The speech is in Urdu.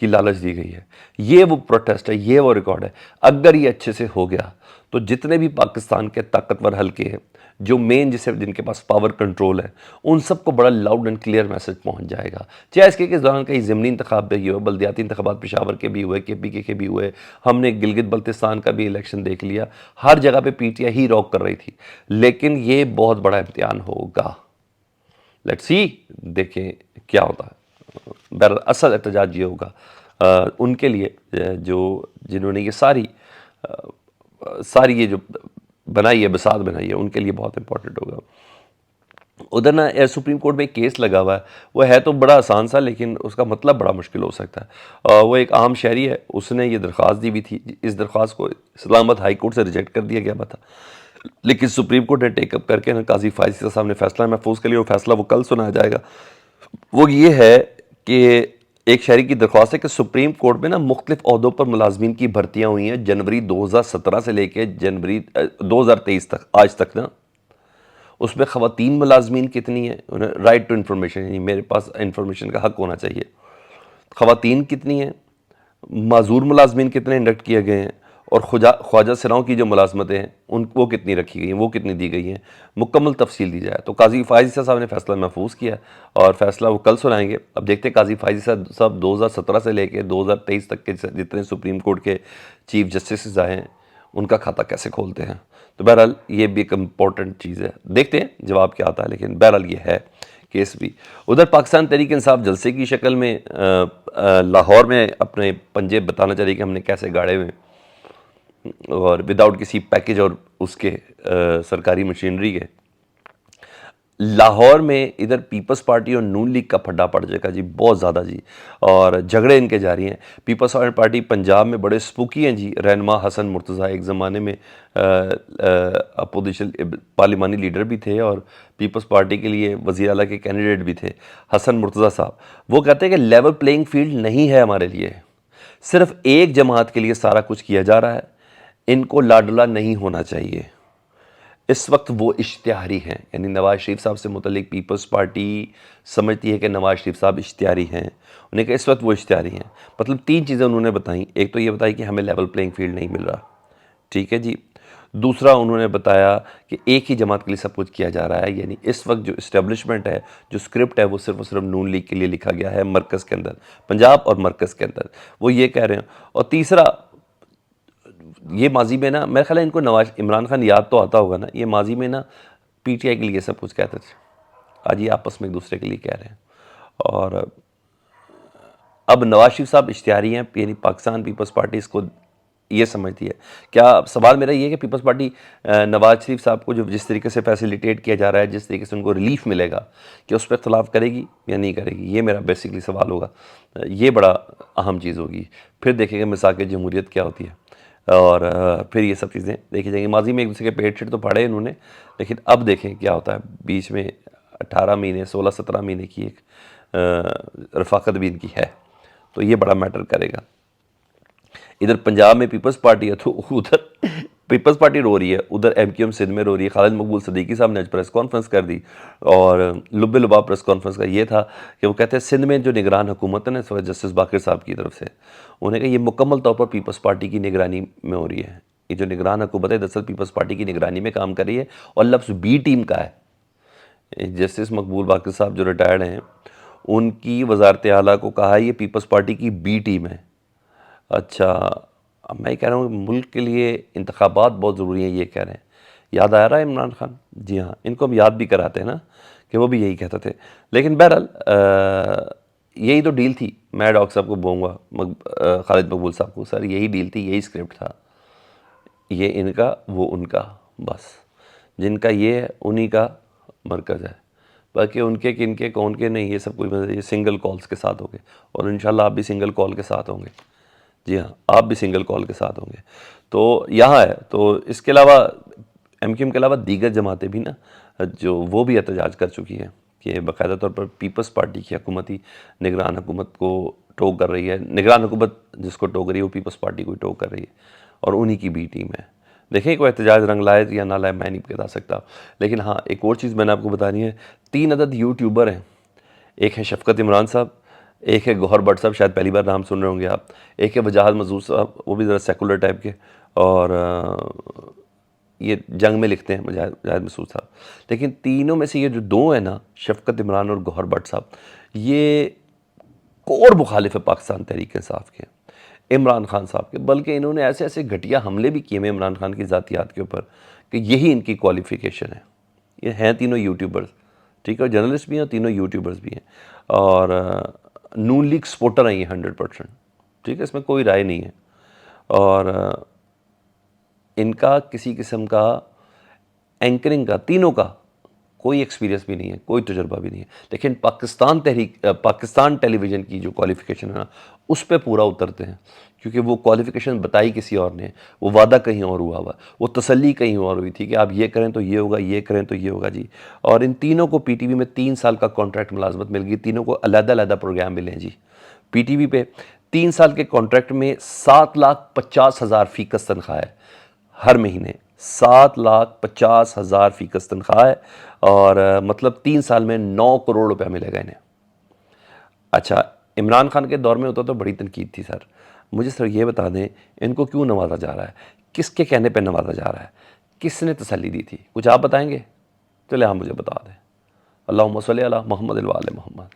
کی لالچ دی گئی ہے. یہ وہ پروٹیسٹ ہے, یہ وہ ریکارڈ ہے. اگر یہ اچھے سے ہو گیا تو جتنے بھی پاکستان کے طاقتور حلقے ہیں, جو مین جن کے پاس پاور کنٹرول ہے, ان سب کو بڑا لاؤڈ اینڈ کلیئر میسج پہنچ جائے گا. چاہے اس کے دوران کئی ضمنی انتخاب بھی ہوئے, بلدیاتی انتخابات پشاور کے بھی ہوئے, KPK کے بھی ہوئے, ہم نے گلگت بلتستان کا بھی الیکشن دیکھ لیا, ہر جگہ پہ PTI ہی روک کر رہی تھی. لیکن یہ بہت بڑا امتحان ہوگا. لیٹس سی, دیکھیں کیا ہوتا ہے. بہرحال اصل احتجاج یہ ہوگا ان کے لیے جنہوں نے یہ ساری یہ جو بنائی ہے, بساط بنائی ہے, ان کے لیے بہت امپورٹنٹ ہوگا. ادھر نا سپریم کورٹ میں ایک کیس لگا ہوا ہے, وہ ہے تو بڑا آسان سا, لیکن اس کا مطلب بڑا مشکل ہو سکتا ہے. وہ ایک عام شہری ہے, اس نے یہ درخواست دی ہوئی تھی. اس درخواست کو اسلام آباد ہائی کورٹ سے ریجیکٹ کر دیا گیا تھا, لیکن سپریم کورٹ نے ٹیک اپ کر کے نا قاضی فائز عیسیٰ صاحب نے فیصلہ محفوظ کر لیا. وہ فیصلہ وہ کل سنایا جائے گا. وہ یہ ہے کہ ایک شہری کی درخواست ہے کہ سپریم کورٹ میں نا مختلف عہدوں پر ملازمین کی بھرتیاں ہوئی ہیں جنوری 2017 سے لے کے جنوری 2023 تک, آج تک نا. اس میں خواتین ملازمین کتنی ہیں, انہیں رائٹ ٹو انفارمیشن, یعنی میرے پاس انفارمیشن کا حق ہونا چاہیے. خواتین کتنی ہیں, معذور ملازمین کتنے انڈکٹ کیے گئے ہیں, اور خواجہ سراؤں کی جو ملازمتیں ہیں وہ کتنی رکھی گئی ہیں, وہ کتنی دی گئی ہیں, مکمل تفصیل دی جائے. تو قاضی فائز عیسیٰ صاحب نے فیصلہ محفوظ کیا اور فیصلہ وہ کل سنائیں گے. اب دیکھتے ہیں قاضی فائز عیسیٰ صاحب 2017 سے لے کے 2023 تک کے جتنے سپریم کورٹ کے چیف جسٹسز آئے ہیں ان کا کھاتہ کیسے کھولتے ہیں. تو بہرحال یہ بھی ایک امپورٹنٹ چیز ہے, دیکھتے ہیں جواب کیا آتا ہے. لیکن بہرحال یہ ہے کیس بھی. ادھر پاکستان تحریک انصاف جلسے کی شکل میں لاہور میں اپنے پنجے بتانا چاہ رہی کہ ہم نے کیسے گاڑے ہوئے, اور وداؤٹ کسی پیکج اور اس کے سرکاری مشینری کے. لاہور میں ادھر پیپلز پارٹی اور نون لیگ کا پھڈا پڑ جائے گا جی, بہت زیادہ جی, اور جھگڑے ان کے جاری ہیں. پیپلز پارٹی پنجاب میں بڑے سپوکی ہیں جی. رہنما حسن مرتضیٰ ایک زمانے میں اپوزیشن پارلیمانی لیڈر بھی تھے اور پیپلز پارٹی کے لیے وزیر اعلیٰ کے کینڈیڈیٹ بھی تھے, حسن مرتضیٰ صاحب. وہ کہتے ہیں کہ لیول پلینگ فیلڈ نہیں ہے ہمارے لیے, صرف ایک جماعت کے لیے سارا کچھ کیا جا رہا ہے, ان کو لاڈلا نہیں ہونا چاہیے. اس وقت وہ اشتہاری ہیں, یعنی نواز شریف صاحب سے متعلق پیپلز پارٹی سمجھتی ہے کہ نواز شریف صاحب اشتہاری ہیں. انہیں کہا اس وقت وہ اشتہاری ہیں. مطلب 3 چیزیں انہوں نے بتائیں. ایک تو یہ بتائی کہ ہمیں لیول پلینگ فیلڈ نہیں مل رہا, ٹھیک ہے جی. دوسرا انہوں نے بتایا کہ ایک ہی جماعت کے لیے سب کچھ کیا جا رہا ہے, یعنی اس وقت جو اسٹیبلشمنٹ ہے, جو اسکرپٹ ہے, وہ صرف نون لیگ کے لیے لکھا گیا ہے مرکز کے اندر, پنجاب اور مرکز کے اندر. وہ یہ کہہ رہے ہیں. اور تیسرا, یہ ماضی میں نا میرے خیال ہے ان کو عمران خان یاد تو آتا ہوگا نا, یہ ماضی میں نا PTI کے لیے سب کچھ کہتے تھے, آج یہ آپس میں ایک دوسرے کے لیے کہہ رہے ہیں. اور اب نواز شریف صاحب اشتہاری ہیں, یعنی پاکستان پیپلز پارٹی اس کو یہ سمجھتی ہے. کیا سوال میرا یہ ہے کہ پیپلز پارٹی نواز شریف صاحب کو جو جس طریقے سے فیسیلیٹیٹ کیا جا رہا ہے, جس طریقے سے ان کو ریلیف ملے گا, کہ اس پہ اختلاف کرے گی یا نہیں کرے گی, یہ میرا بیسکلی سوال ہوگا. یہ بڑا اہم چیز ہوگی. پھر دیکھیں گے میثاق جمہوریت کیا ہوتی ہے, اور پھر یہ سب چیزیں دیکھی جائیں گی. ماضی میں ایک دوسرے کے پیٹ شیٹ تو پڑھے انہوں نے, لیکن اب دیکھیں کیا ہوتا ہے. بیچ میں 18 مہینے 16-17 مہینے کی ایک رفاقت بھی ان کی ہے, تو یہ بڑا میٹر کرے گا. ادھر پنجاب میں پیپلز پارٹی ہے تو ادھر پیپلز پارٹی رو رہی ہے, ادھر MQM سندھ میں رو رہی ہے. خالد مقبول صدیقی صاحب نے آج پریس کانفرنس کر دی, اور لب لباب پریس کانفرنس کا یہ تھا کہ وہ کہتے ہیں سندھ میں جو نگران حکومت ہے نا اس وقت جسٹس باقر صاحب کی طرف سے, انہیں کہا یہ مکمل طور پر پیپلز پارٹی کی نگرانی میں ہو رہی ہے. یہ جو نگران حکومت ہے دراصل پیپلز پارٹی کی نگرانی میں کام کر رہی ہے, اور لفظ بی ٹیم کا ہے. جسٹس مقبول باقر صاحب جو ریٹائرڈ ہیں, ان کی وزارت اعلیٰ کو کہا یہ پیپلز پارٹی کی بی ٹیم ہے. اچھا, اب میں کہہ رہا ہوں کہ ملک کے لیے انتخابات بہت ضروری ہیں, یہ کہہ رہے ہیں. یاد آ رہا ہے عمران خان, جی ہاں, ان کو ہم یاد بھی کراتے ہیں نا کہ وہ بھی یہی کہتے تھے. لیکن بہرحال یہی تو ڈیل تھی. میں ڈاکٹر صاحب کو بولوں گا, خالد مقبول صاحب کو, سر یہی ڈیل تھی, یہی اسکرپٹ تھا, یہ ان کا وہ ان کا, بس جن کا یہ ہے انہی کا مرکز ہے. باقی ان کے کن کے کون کے نہیں, یہ سب کچھ یہ سنگل کالز کے ساتھ ہوں گے, اور انشاءاللہ آپ بھی سنگل کال کے ساتھ ہوں گے. جی ہاں, آپ بھی سنگل کال کے ساتھ ہوں گے. تو یہاں ہے. تو اس کے علاوہ MQM کے علاوہ دیگر جماعتیں بھی نا جو وہ بھی احتجاج کر چکی ہیں کہ باقاعدہ طور پر پیپلز پارٹی کی حکومتی نگران حکومت کو ٹو کر رہی ہے. نگران حکومت جس کو ٹو کر رہی ہے وہ پیپلز پارٹی کو ٹو کر رہی ہے, اور انہی کی بی ٹیم ہے. دیکھیں کوئی احتجاج رنگ لائے یا نہ لائے, میں نہیں بتا سکتا. لیکن ہاں ایک اور چیز میں نے آپ کو بتانی ہے, 3 عدد یوٹیوبر ہیں. ایک ہے شفقت عمران صاحب, ایک ہے گوہر بٹ صاحب، شاید پہلی بار نام سن رہے ہوں گے آپ. ایک ہے وجاہت محظوظ صاحب، وہ بھی ذرا سیکولر ٹائپ کے، اور یہ جنگ میں لکھتے ہیں وجاہت محظوظ صاحب. لیکن تینوں میں سے یہ جو دو ہیں نا، شفقت عمران اور گوہر بٹ صاحب، یہ کور مخالف ہے پاکستان تحریک انصاف کے، عمران خان صاحب کے. بلکہ انہوں نے ایسے ایسے گھٹیا حملے بھی کیے ہیں عمران خان کی ذاتیات کے اوپر کہ یہی ان کی کوالیفیکیشن ہے. یہ ہیں تینوں یوٹیوبرز، ٹھیک ہے، اور جرنلسٹ بھی ہیں، اور تینوں یوٹیوبرز بھی ہیں، اور نون لیگ سپورٹر ہیں یہ 100%. ٹھیک ہے، اس میں کوئی رائے نہیں ہے. اور ان کا کسی قسم کا اینکرنگ کا، تینوں کا کوئی ایکسپیرینس بھی نہیں ہے، کوئی تجربہ بھی نہیں ہے. لیکن پاکستان ٹیلی ویژن کی جو کوالیفیکیشن ہے نا، اس پہ پورا اترتے ہیں، کیونکہ وہ کوالیفیکیشن بتائی کسی اور نے، وہ وعدہ کہیں اور ہوا ہوا، وہ تسلی کہیں اور ہوئی تھی کہ آپ یہ کریں تو یہ ہوگا، یہ کریں تو یہ ہوگا جی. اور ان تینوں کو پی ٹی وی میں 3 سال کا کانٹریکٹ ملازمت مل گئی، تینوں کو علیحدہ علیحدہ پروگرام ملے ہیں جی. پی ٹی وی پہ 3 سال کے کانٹریکٹ میں 7,50,000 فیکس تنخواہ ہے ہر مہینے، 7,50,000 فیکس تنخواہ ہے، اور مطلب 3 سال میں 9 کروڑ روپیہ ملے گا انہیں. اچھا، عمران خان کے دور میں ہوتا تو بڑی تنقید تھی سر. مجھے سر یہ بتا دیں، ان کو کیوں نوازا جا رہا ہے؟ کس کے کہنے پہ نوازا جا رہا ہے؟ کس نے تسلی دی تھی؟ کچھ آپ بتائیں گے؟ چلے آپ مجھے بتا دیں. اللہم صلی علی محمد و آل محمد.